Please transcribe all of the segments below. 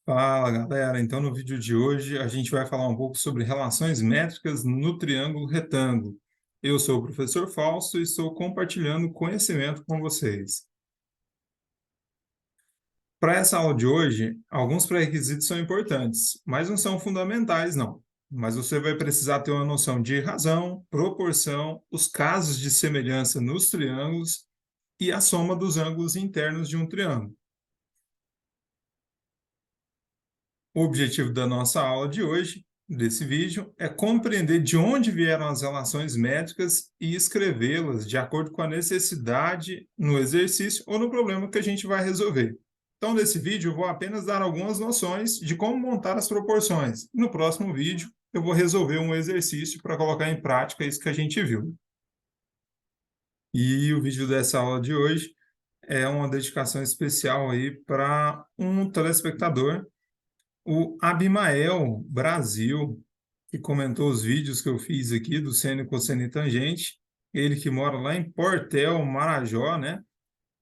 Fala, galera. Então, no vídeo de hoje, a gente vai falar um pouco sobre relações métricas no triângulo retângulo. Eu sou o professor Fausto e estou compartilhando conhecimento com vocês. Para essa aula de hoje, alguns pré-requisitos são importantes, mas não são fundamentais, não. Mas você vai precisar ter uma noção de razão, proporção, os casos de semelhança nos triângulos e a soma dos ângulos internos de um triângulo. O objetivo da nossa aula de hoje, desse vídeo, é compreender de onde vieram as relações métricas e escrevê-las de acordo com a necessidade no exercício ou no problema que a gente vai resolver. Então, nesse vídeo, eu vou apenas dar algumas noções de como montar as proporções. No próximo vídeo, eu vou resolver um exercício para colocar em prática isso que a gente viu. E o vídeo dessa aula de hoje é uma dedicação especial aí para um telespectador, o Abimael Brasil, que comentou os vídeos que eu fiz aqui do seno e cosseno e tangente, ele que mora lá em Portel, Marajó, né?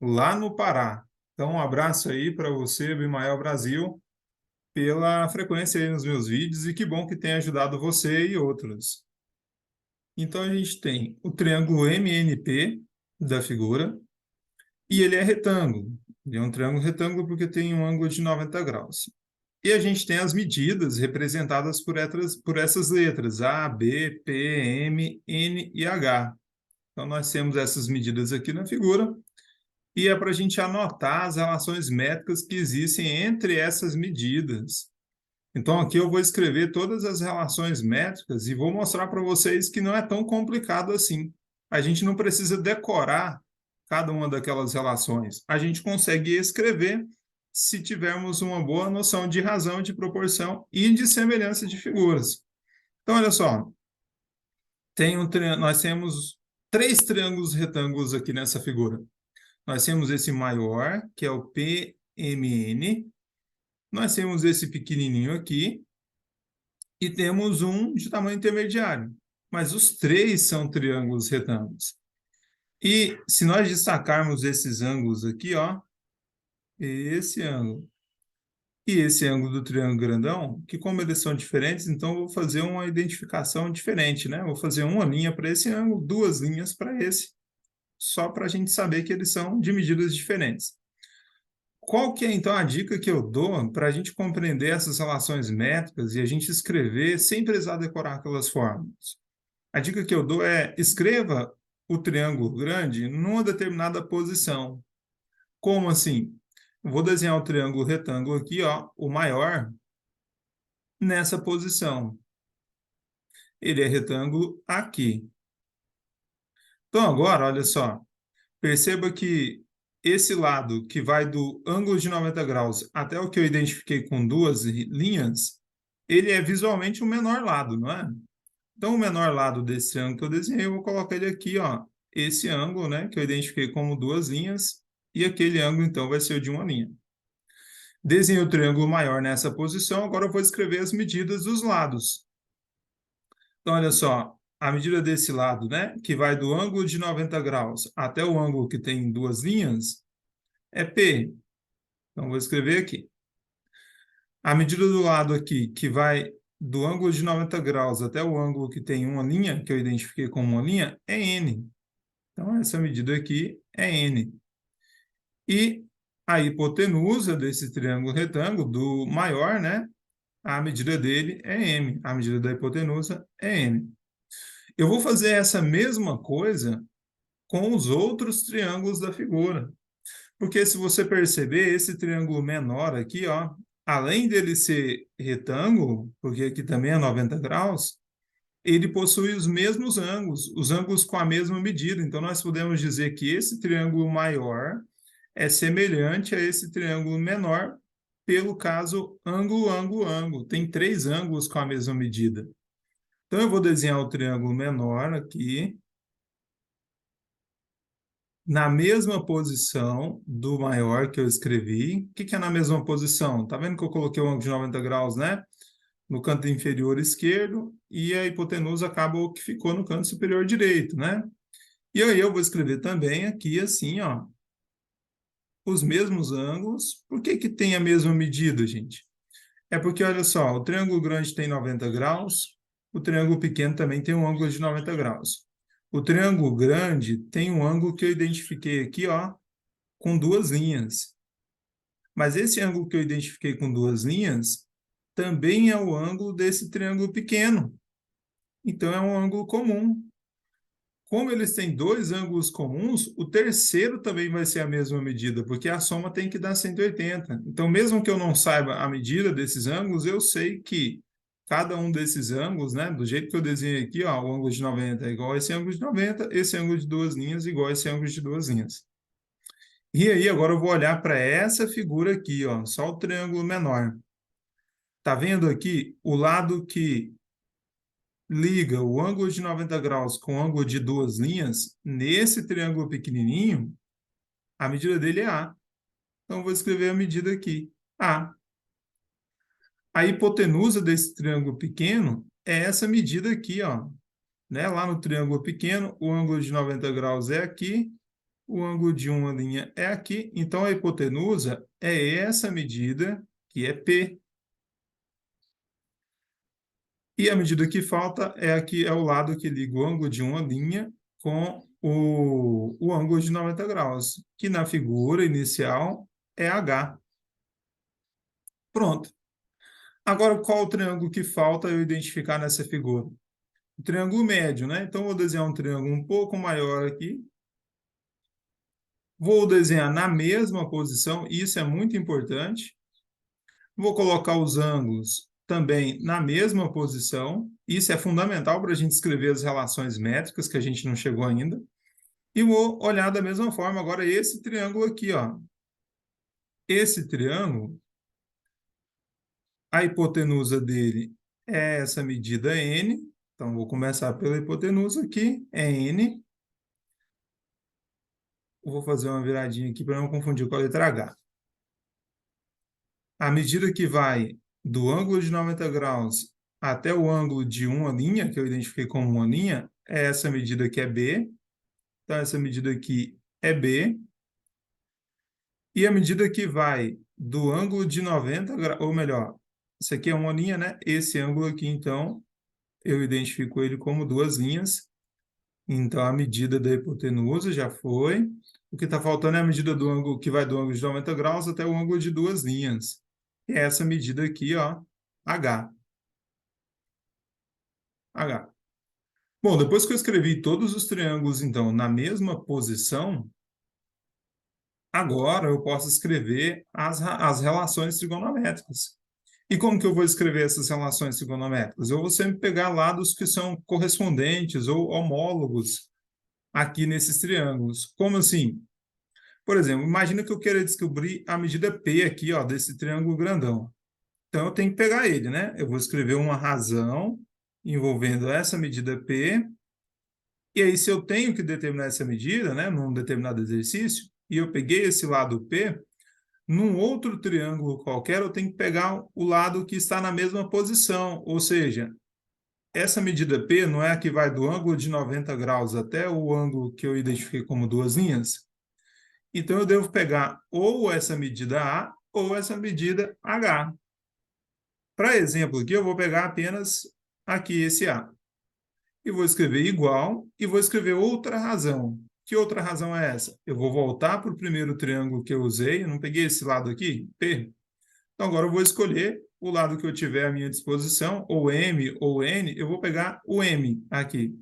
Lá no Pará. Então, um abraço aí para você, Abimael Brasil, pela frequência aí nos meus vídeos e que bom que tenha ajudado você e outros. Então, a gente tem o triângulo MNP da figura e ele é retângulo. Ele é um triângulo retângulo porque tem um ângulo de 90 graus. E a gente tem as medidas representadas por essas letras, A, B, P, M, N e H. Então, nós temos essas medidas aqui na figura, e é para a gente anotar as relações métricas que existem entre essas medidas. Então, aqui eu vou escrever todas as relações métricas e vou mostrar para vocês que não é tão complicado assim. A gente não precisa decorar cada uma daquelas relações. A gente consegue escrever se tivermos uma boa noção de razão, de proporção e de semelhança de figuras. Então, olha só, nós temos três triângulos retângulos aqui nessa figura. Nós temos esse maior, que é o PMN, nós temos esse pequenininho aqui, e temos um de tamanho intermediário. Mas os três são triângulos retângulos. E se nós destacarmos esses ângulos aqui, ó, esse ângulo e esse ângulo do triângulo grandão, que como eles são diferentes, então eu vou fazer uma identificação diferente, né? Vou fazer uma linha para esse ângulo, duas linhas para esse, só para a gente saber que eles são de medidas diferentes. Qual que é, então, a dica que eu dou para a gente compreender essas relações métricas e a gente escrever sem precisar decorar aquelas fórmulas? A dica que eu dou é escreva o triângulo grande numa determinada posição. Como assim? Vou desenhar o triângulo retângulo aqui, ó, o maior, nessa posição. Ele é retângulo aqui. Então, agora, olha só, perceba que esse lado que vai do ângulo de 90 graus até o que eu identifiquei com duas linhas, ele é visualmente o menor lado, não é? Então, o menor lado desse ângulo que eu desenhei, eu vou colocar ele aqui, ó, esse ângulo, né, que eu identifiquei como duas linhas, e aquele ângulo, então, vai ser o de uma linha. Desenhei o triângulo maior nessa posição, agora eu vou escrever as medidas dos lados. Então, olha só, a medida desse lado, né, que vai do ângulo de 90 graus até o ângulo que tem duas linhas, é P. Então, vou escrever aqui. A medida do lado aqui, que vai do ângulo de 90 graus até o ângulo que tem uma linha, que eu identifiquei como uma linha, é N. Então, essa medida aqui é N. E a hipotenusa desse triângulo retângulo, do maior, né, a medida dele é M. A medida da hipotenusa é N. Eu vou fazer essa mesma coisa com os outros triângulos da figura. Porque se você perceber, esse triângulo menor aqui, ó, além dele ser retângulo, porque aqui também é 90 graus, ele possui os ângulos com a mesma medida. Então, nós podemos dizer que esse triângulo maior é semelhante a esse triângulo menor, pelo caso ângulo, ângulo, ângulo. Tem três ângulos com a mesma medida. Então, eu vou desenhar o triângulo menor aqui, na mesma posição do maior que eu escrevi. O que é na mesma posição? Tá vendo que eu coloquei o ângulo de 90 graus, né? No canto inferior esquerdo, e a hipotenusa acaba o que ficou no canto superior direito, né? E aí eu vou escrever também aqui assim, ó, os mesmos ângulos. Por que que tem a mesma medida, gente? É porque, olha só, o triângulo grande tem 90 graus, o triângulo pequeno também tem um ângulo de 90 graus. O triângulo grande tem um ângulo que eu identifiquei aqui, ó, com duas linhas. Mas esse ângulo que eu identifiquei com duas linhas também é o ângulo desse triângulo pequeno. Então, é um ângulo comum. Como eles têm dois ângulos comuns, o terceiro também vai ser a mesma medida, porque a soma tem que dar 180. Então, mesmo que eu não saiba a medida desses ângulos, eu sei que cada um desses ângulos, né, do jeito que eu desenhei aqui, ó, o ângulo de 90 é igual a esse ângulo de 90, esse ângulo de duas linhas é igual a esse ângulo de duas linhas. E aí, agora eu vou olhar para essa figura aqui, ó, só o triângulo menor. Tá vendo aqui o lado que liga o ângulo de 90 graus com o ângulo de duas linhas, nesse triângulo pequenininho, a medida dele é A. Então, eu vou escrever a medida aqui, A. A hipotenusa desse triângulo pequeno é essa medida aqui, ó. Né? Lá no triângulo pequeno, o ângulo de 90 graus é aqui, o ângulo de uma linha é aqui. Então, a hipotenusa é essa medida, que é P. E a medida que falta é aqui, é o lado que liga o ângulo de uma linha com o ângulo de 90 graus, que na figura inicial é H. Pronto. Agora, qual o triângulo que falta eu identificar nessa figura? O triângulo médio, né? Então, vou desenhar um triângulo um pouco maior aqui. Vou desenhar na mesma posição, isso é muito importante. Vou colocar os ângulos também na mesma posição. Isso é fundamental para a gente escrever as relações métricas, que a gente não chegou ainda. E vou olhar da mesma forma agora esse triângulo aqui, ó. Esse triângulo, a hipotenusa dele é essa medida N. Então, vou começar pela hipotenusa aqui, é N. Vou fazer uma viradinha aqui para não confundir com a letra H. A medida que vai do ângulo de 90 graus até o ângulo de uma linha, que eu identifiquei como uma linha, é essa medida que é B. Então, essa medida aqui é B. E a medida que vai do ângulo de 90 graus, ou melhor, isso aqui é uma linha, né? Esse ângulo aqui, então, eu identifico ele como duas linhas. Então, a medida da hipotenusa já foi. O que está faltando é a medida do ângulo que vai do ângulo de 90 graus até o ângulo de duas linhas. E é essa medida aqui, ó, H. H. Bom, depois que eu escrevi todos os triângulos, então, na mesma posição, agora eu posso escrever as relações trigonométricas. E como que eu vou escrever essas relações trigonométricas? Eu vou sempre pegar lados que são correspondentes ou homólogos aqui nesses triângulos. Como assim? Por exemplo, imagina que eu queira descobrir a medida P aqui, ó, desse triângulo grandão. Então, eu tenho que pegar ele, né? Eu vou escrever uma razão envolvendo essa medida P. E aí, se eu tenho que determinar essa medida, né, num determinado exercício, e eu peguei esse lado P, num outro triângulo qualquer, eu tenho que pegar o lado que está na mesma posição. Ou seja, essa medida P não é a que vai do ângulo de 90 graus até o ângulo que eu identifiquei como duas linhas? Então, eu devo pegar ou essa medida A ou essa medida H. Para exemplo aqui, eu vou pegar apenas aqui esse A. E vou escrever igual e vou escrever outra razão. Que outra razão é essa? Eu vou voltar para o primeiro triângulo que eu usei, eu não peguei esse lado aqui, P. Então, agora eu vou escolher o lado que eu tiver à minha disposição, ou M ou N, eu vou pegar o M aqui.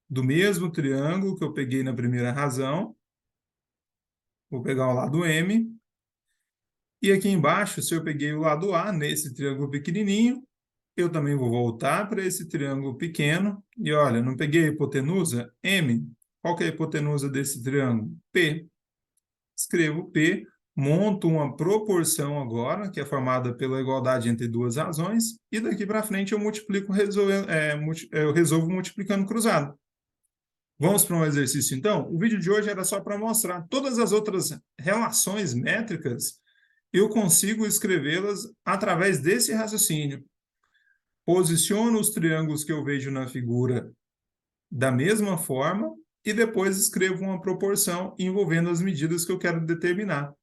Do mesmo triângulo que eu peguei na primeira razão, vou pegar o lado M. E aqui embaixo, se eu peguei o lado A, nesse triângulo pequenininho, eu também vou voltar para esse triângulo pequeno. E olha, não peguei a hipotenusa? M. Qual que é a hipotenusa desse triângulo? P. Escrevo P, monto uma proporção agora, que é formada pela igualdade entre duas razões, e daqui para frente eu multiplico, eu resolvo multiplicando cruzado. Vamos para um exercício, então? O vídeo de hoje era só para mostrar todas as outras relações métricas, eu consigo escrevê-las através desse raciocínio. Posiciono os triângulos que eu vejo na figura da mesma forma e depois escrevo uma proporção envolvendo as medidas que eu quero determinar.